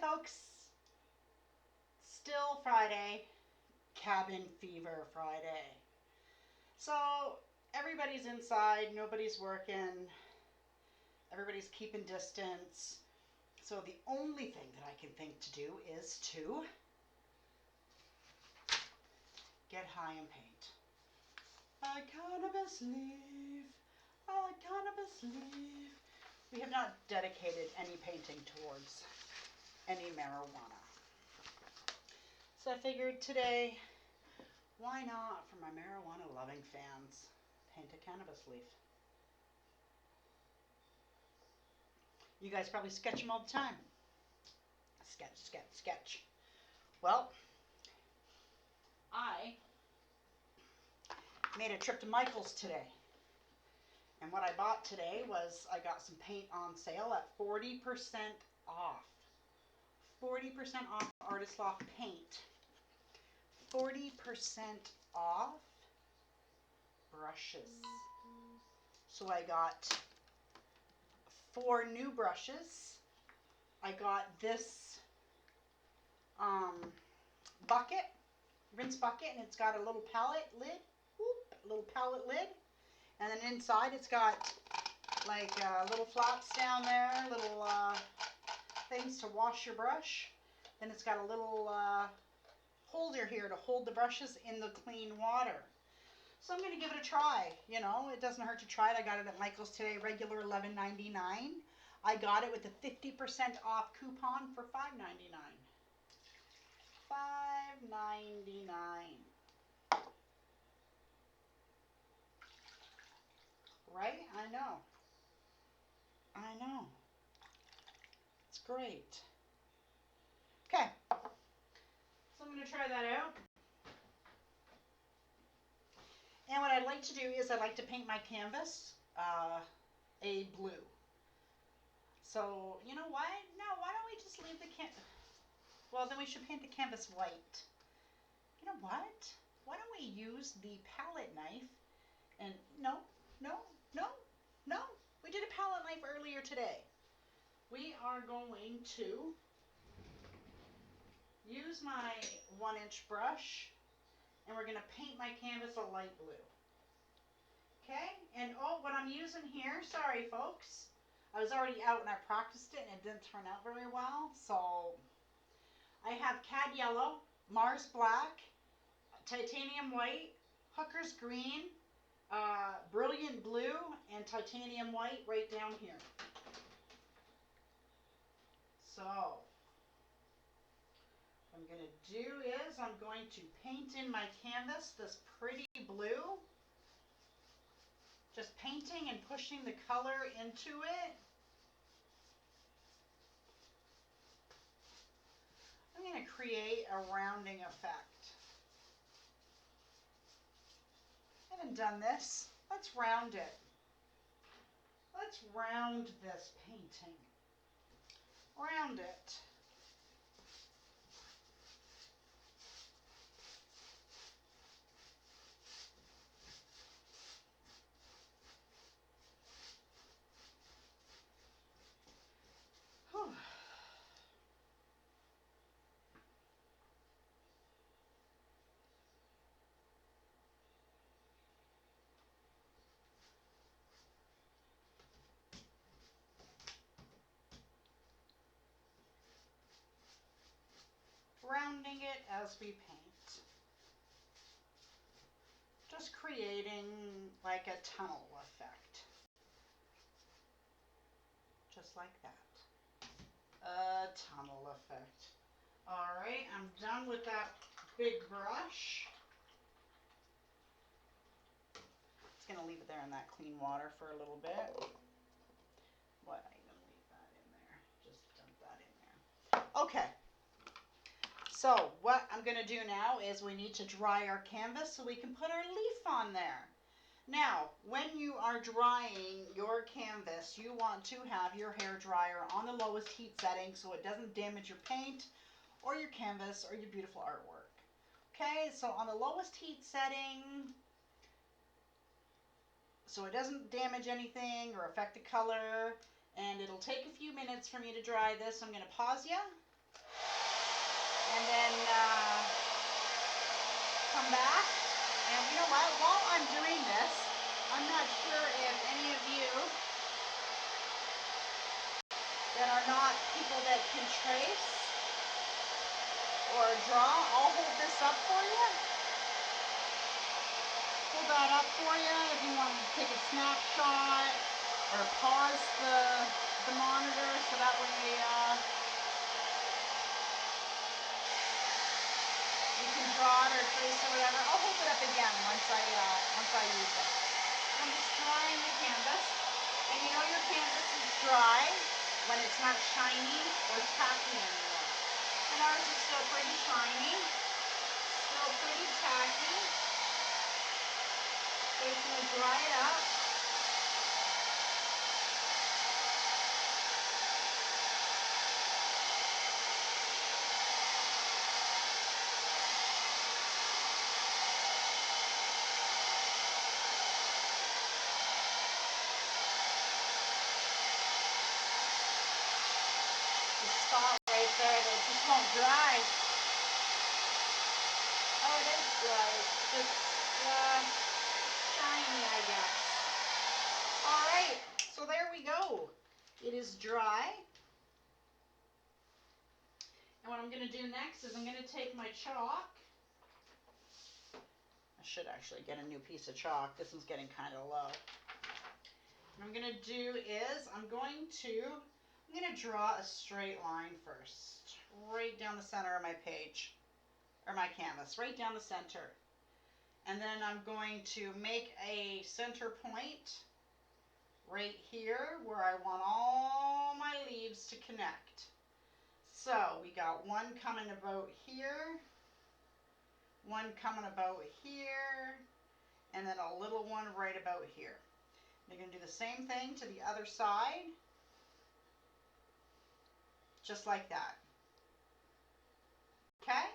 folks, still Friday, cabin fever Friday. So everybody's inside, nobody's working, everybody's keeping distance. So the only thing that I can think to do is to get high and paint. I cannabis leaf, I cannabis leaf. We have not dedicated any painting towards any marijuana. So I figured today, why not, for my marijuana loving fans, paint a cannabis leaf. You guys probably sketch them all the time. Sketch, sketch, sketch. Well, I made a trip to Michael's today. And what I bought today was, I got some paint on sale at 40% off. 40% off Artist Loft paint. 40% off brushes. So I got 4 new brushes. I got this bucket, rinse bucket, and it's got a little palette lid. Whoop, a little palette lid. And then inside it's got like little flaps down there, little things to wash your brush. Then it's got a little holder here to hold the brushes in the clean water. So I'm going to give it a try. You know, it doesn't hurt to try it. I got it at Michael's today, regular $11.99. I got it with a 50% off coupon for $5.99. $5.99. Right? I know. I know. It's great. Okay. So I'm going to try that out. And what I'd like to do is I'd like to paint my canvas a blue. So, you know what? No, why don't we just leave the canvas? Well, then we should paint the canvas white. You know what? Why don't we use the palette knife and no. We did a palette knife earlier today. We are going to use my 1-inch brush and we're going to paint my canvas a light blue. Okay? And oh, what I'm using here, sorry folks, I was already out and I practiced it and it didn't turn out very well. So I have Cad Yellow, Mars Black, Titanium White, Hooker's Green, Brilliant Blue, and Titanium White right down here. So what I'm going to do is I'm going to paint in my canvas this pretty blue. Just painting and pushing the color into it. I'm going to create a rounding effect. I haven't done this. Let's round it. Let's round this painting. Round it. Whew. Rounding it as we paint. Just creating like a tunnel effect. Just like that. A tunnel effect. Alright, I'm done with that big brush. Just going to leave it there in that clean water for a little bit. What? I'm going to leave that in there. Just dump that in there. Okay. So what I'm going to do now is we need to dry our canvas so we can put our leaf on there. Now, when you are drying your canvas, you want to have your hair dryer on the lowest heat setting so it doesn't damage your paint or your canvas or your beautiful artwork. Okay, so on the lowest heat setting, so it doesn't damage anything or affect the color, and it'll take a few minutes for me to dry this. I'm going to pause you and then come back. And you know what? While I'm doing this, I'm not sure if any of you that are not people that can trace or draw, I'll hold this up for you. Hold that up for you if you want to take a snapshot or pause the monitor so that way you can draw it or trace or whatever. I'll hold it up again once I use it. I'm just drying the canvas, and you know your canvas is dry when it's not shiny or tacky anymore. And ours is still pretty shiny, still pretty tacky. So it's going to dry it up. The spot right there that just won't dry. Oh, it is dry. It's just shiny, I guess. All right, so there we go. It is dry. And what I'm going to do next is I'm going to take my chalk. I should actually get a new piece of chalk. This one's getting kind of low. What I'm going to do is I'm going to draw a straight line first, right down the center of my page, or my canvas, right down the center. And then I'm going to make a center point right here where I want all my leaves to connect. So we got one coming about here, one coming about here, and then a little one right about here. You're going to do the same thing to the other side, just like that. Okay?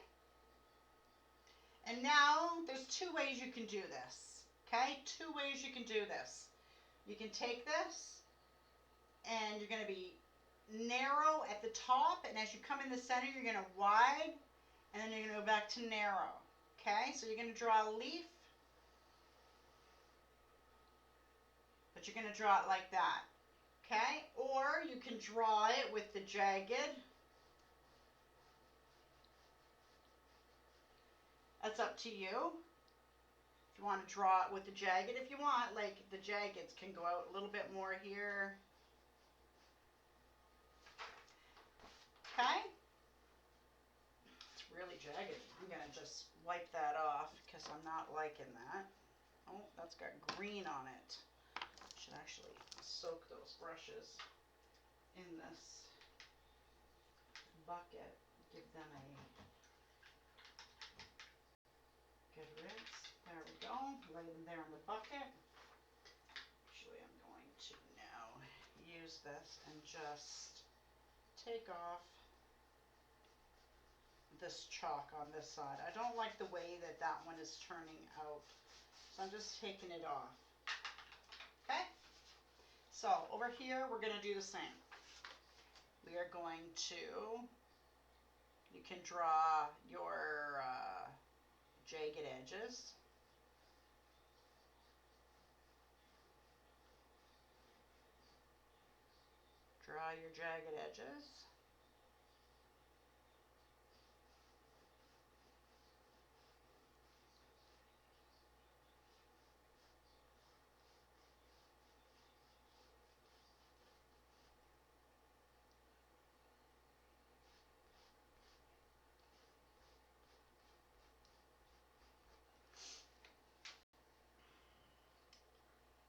And now there's two ways you can do this. Okay? Two ways you can do this. You can take this and you're going to be narrow at the top, and as you come in the center you're going to wide, and then you're going to go back to narrow. Okay? So you're going to draw a leaf, but you're going to draw it like that. Okay? Or you can draw it with the jagged. That's up to you. If you want to draw it with the jagged, if you want, like the jaggeds can go out a little bit more here. Okay? It's really jagged. I'm going to just wipe that off because I'm not liking that. Oh, that's got green on it. Should actually soak those brushes in this bucket. Give them a good rinse. There we go. Lay them there in the bucket. Actually, I'm going to now use this and just take off this chalk on this side. I don't like the way that that one is turning out, so I'm just taking it off. Okay? So over here, we're going to do the same. We are going to, you can draw your jagged edges. Draw your jagged edges.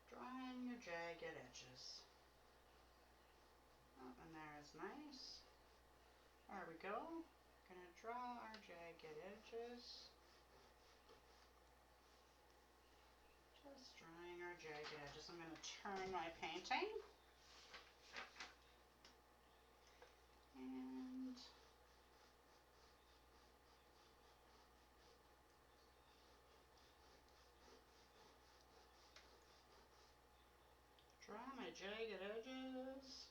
Drawing your jagged edges. Oh, and there is nice. There we go. We're going to draw our jagged edges. Just drawing our jagged edges. I'm going to turn my painting. And draw my jagged edges.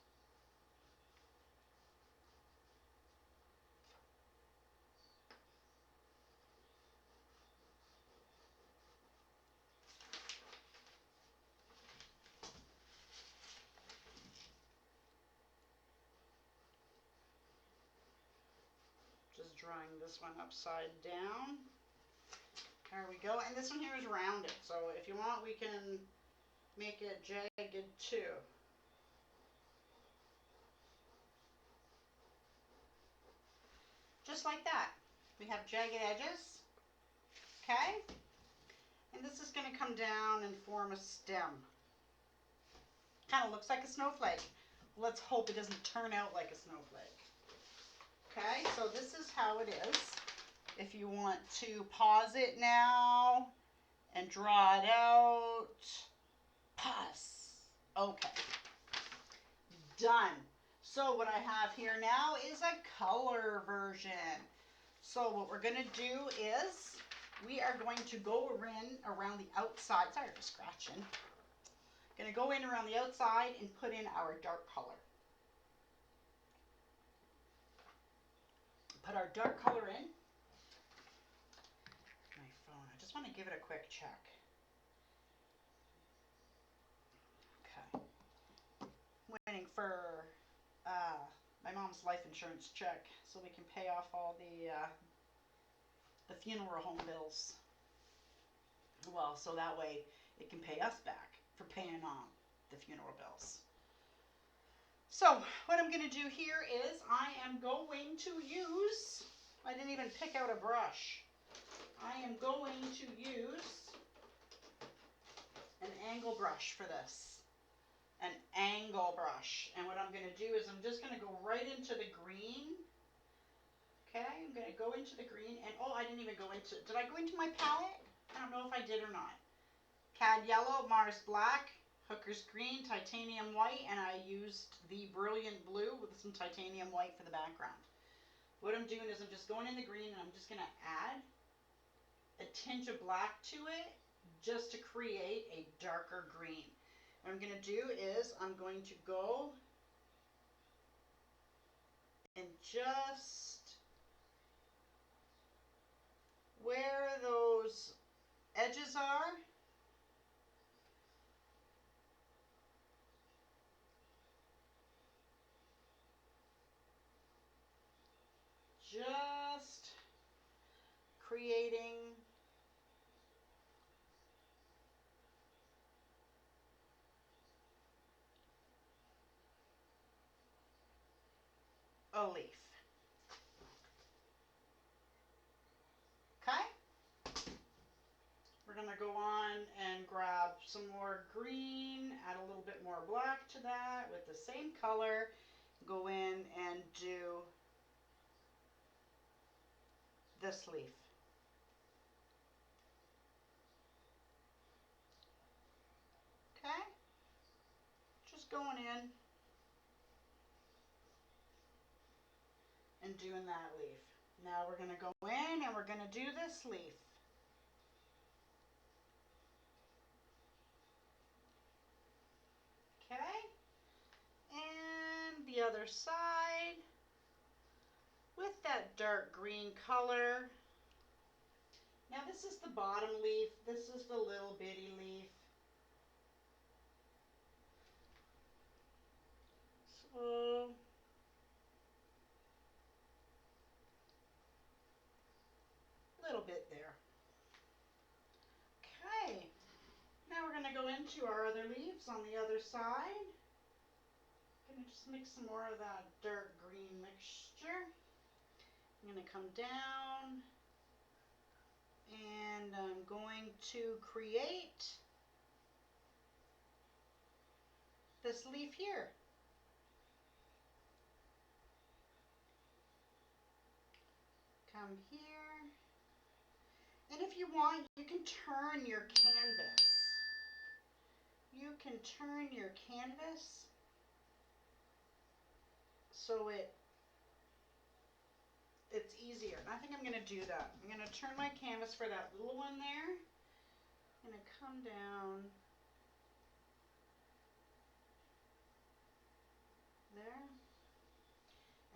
drawing this one upside down. There we go. And this one here is rounded. So if you want, we can make it jagged too. Just like that. We have jagged edges. Okay? And this is going to come down and form a stem. Kind of looks like a snowflake. Let's hope it doesn't turn out like a snowflake. Okay, so this is how it is. If you want to pause it now and draw it out, pause. Okay, done. So what I have here now is a color version. So what we're going to do is we are going to go around the outside. Sorry for scratching. Going to go in around the outside and put in our dark color. Put our dark color in. My phone. I just want to give it a quick check. Okay. Waiting for my mom's life insurance check so we can pay off all the funeral home bills. Well, so that way it can pay us back for paying on the funeral bills. So what I'm going to do here is I am going to use, I didn't even pick out a brush. I am going to use an angle brush for this. An angle brush. And what I'm going to do is I'm just going to go right into the green. Okay, I'm going to go into the green. And oh, I didn't even go into, did I go into my palette? I don't know if I did or not. Cad Yellow, Mars Black, Hooker's Green, Titanium White, and I used the Brilliant Blue with some Titanium White for the background. What I'm doing is I'm just going in the green and I'm just going to add a tinge of black to it just to create a darker green. What I'm going to do is I'm going to go and just where those edges are, just creating a leaf. Okay? We're going to go on and grab some more green, add a little bit more black to that with the same color. Go in and do this leaf. Okay? Just going in and doing that leaf. Now we're going to go in and we're going to do this leaf. Okay? And the other side with that dark green color. Now this is the bottom leaf. This is the little bitty leaf. So a little bit there. Okay. Now we're going to go into our other leaves on the other side. Going to just mix some more of that dark green mixture. I'm going to come down and I'm going to create this leaf here. Come here. And if you want, you can turn your canvas. You can turn your canvas so it's easier. And I think I'm going to do that. I'm going to turn my canvas for that little one there. I'm going to come down there.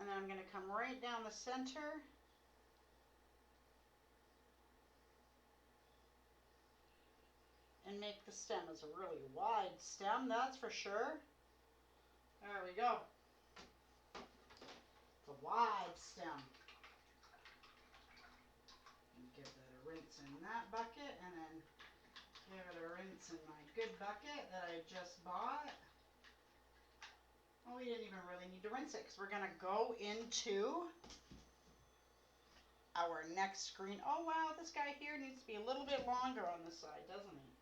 And then I'm going to come right down the center. And make the stem as a really wide stem, that's for sure. There we go. It's a wide stem. in that bucket and then give it a rinse in my good bucket that I just bought. Well, we didn't even really need to rinse it because we're going to go into our next screen. Oh wow, this guy here needs to be a little bit longer on the side, doesn't he?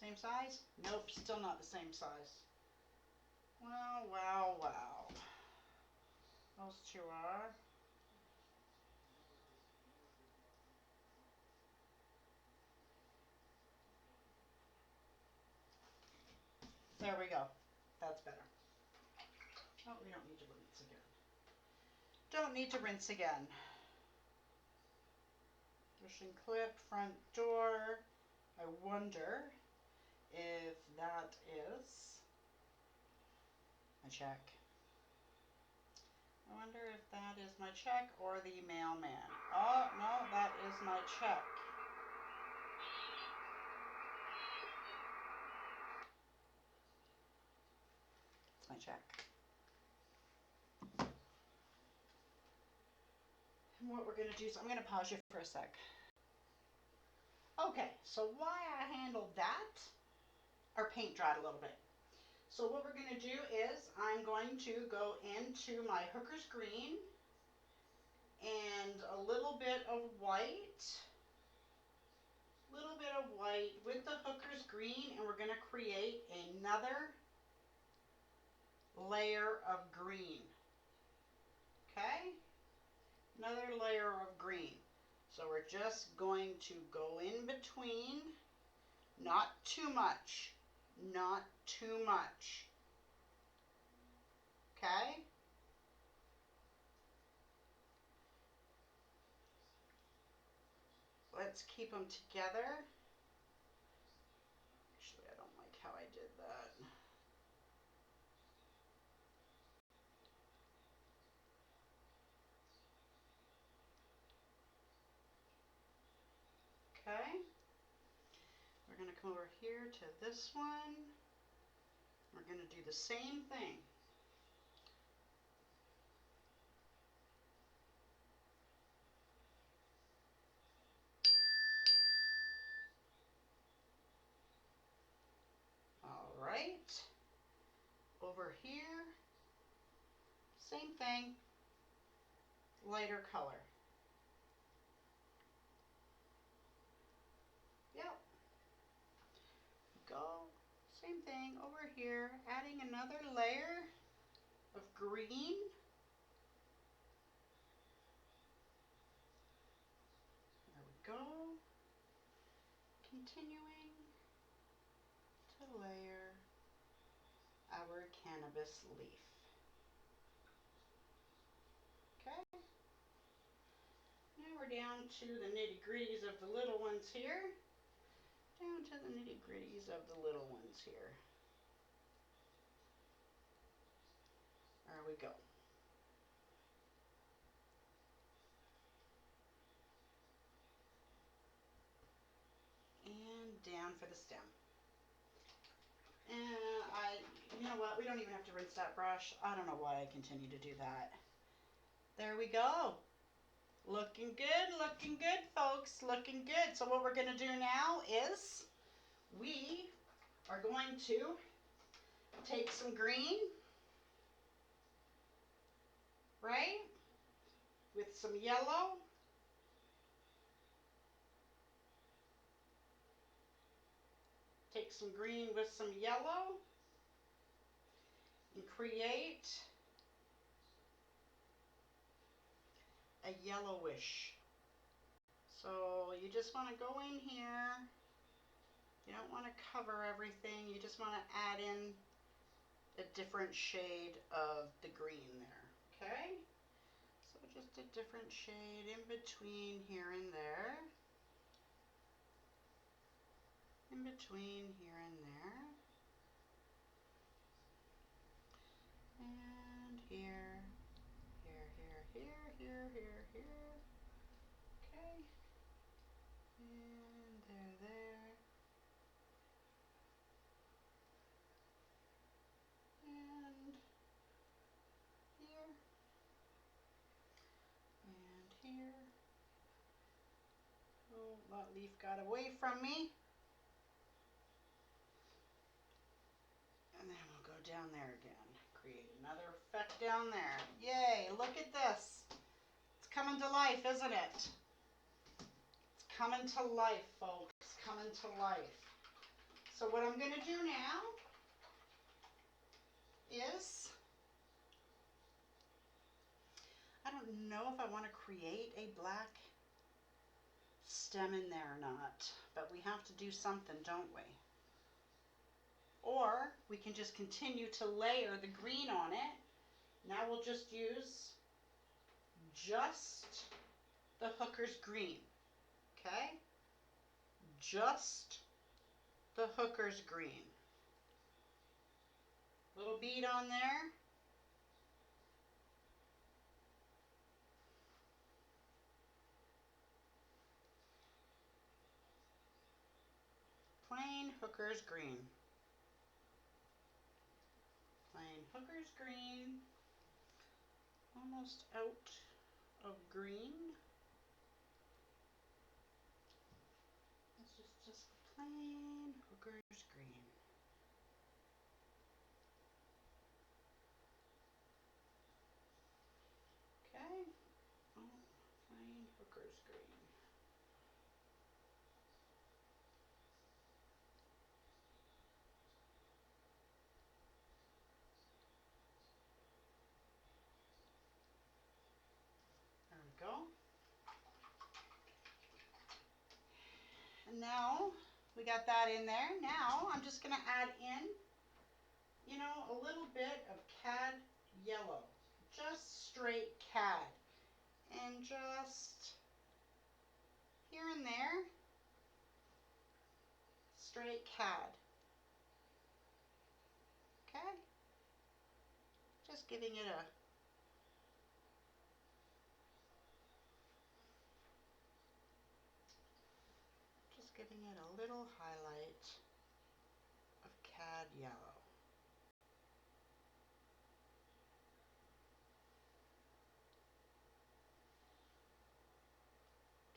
Same size? Nope, still not the same size. Wow, wow, wow. Those two are. There we go. That's better. Oh, we don't need to rinse again. Don't need to rinse again. Pushing clip, front door. I wonder if that is my check. I wonder if that is my check or the mailman. Oh, no, that is my check. It's my check. And what we're going to do is I'm going to pause you for a sec. Okay, so why I handled that, or paint dried a little bit. So what we're going to do is I'm going to go into my Hooker's Green and a little bit of white. Little bit of white with the Hooker's Green, and we're going to create another layer of green. Okay? Another layer of green. So we're just going to go in between, not too much, not too much. Okay? Let's keep them together. Actually, I don't like how I did that. Okay? We're going to come over here to this one. We're going to do the same thing. All right. Over here, same thing, lighter color. Yep. Go, same thing over here, adding another layer of green. There we go. Continuing to layer our cannabis leaf. Okay. Now we're down to the nitty-gritties of the little ones here. Down to the nitty-gritties of the little ones here. There we go. And down for the stem. And you know what, we don't even have to rinse that brush. I don't know why I continue to do that. There we go. Looking good, folks, looking good. So what we're gonna do now is we are going to take some green, right, with some yellow. Take some green with some yellow and create a yellowish. So you just want to go in here. You don't want to cover everything. You just want to add in a different shade of the green there. Okay? So just a different shade in between here and there. In between here and there. And here. Here. Okay. And there. And That leaf got away from me. And then we'll go down there again. Create another effect down there. Yay, look at this. It's coming to life, isn't it? It's coming to life, folks. It's coming to life. So what I'm going to do now is, I don't know if I want to create a black stem in there or not, but we have to do something, don't we? Or we can just continue to layer the green on it. Now we'll just use just the hooker's green, okay? Just the hooker's green. Little bead on there. Plain hooker's green. Plain hooker's green. Almost out of green. This is just plain hooker's green. Okay. Oh, plain hooker's green. There we go. And now we got that in there. Now I'm just going to add in, you know, a little bit of cad yellow. Just straight cad. And just here and there, straight cad. Okay? Just giving it a little highlight of cad yellow.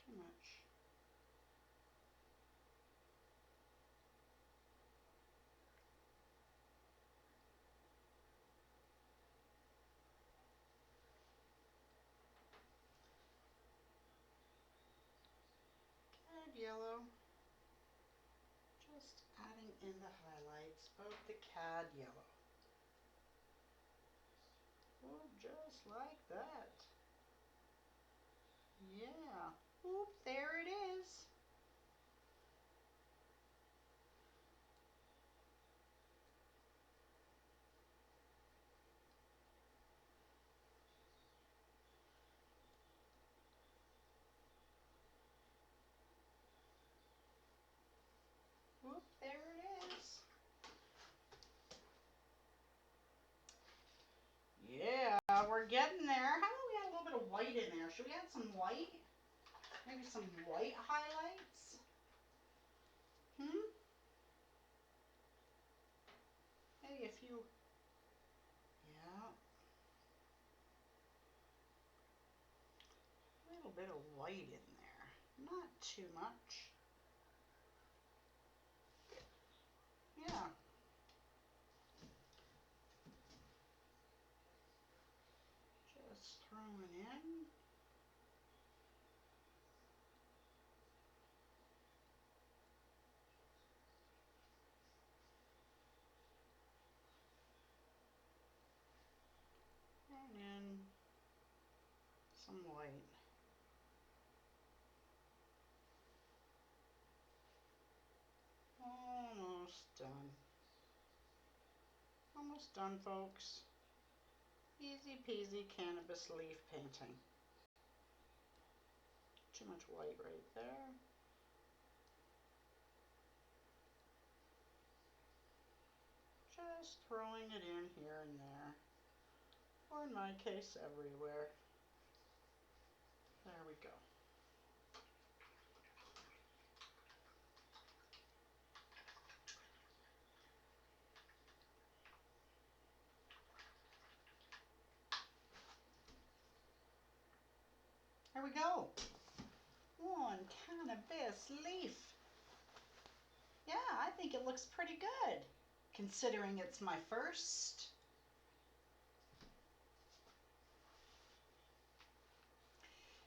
Too much. Cad yellow. Just adding in the highlights of the cad yellow. Oh, just like that. Yeah. Oop, there it is. Oop, there it is. Yeah, we're getting there. How about we add a little bit of white in there? Should we add some white? Maybe some white highlights? Maybe a few. Yeah. A little bit of white in there. Not too much. Yeah. Just throwing in. And in some white. Almost done. Almost done, folks. Easy peasy cannabis leaf painting. Too much white right there. Just throwing it in here and there. Or in my case, everywhere. There we go. There we go. Oh, one cannabis leaf. Yeah, I think it looks pretty good, considering it's my first.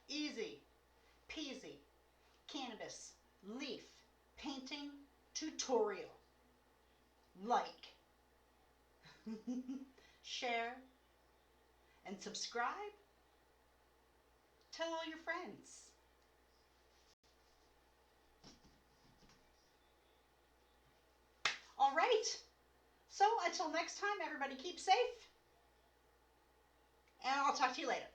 Easy peasy cannabis leaf painting tutorial. Like, share, and subscribe. Tell all your friends. All right. So until next time, everybody keep safe. And I'll talk to you later.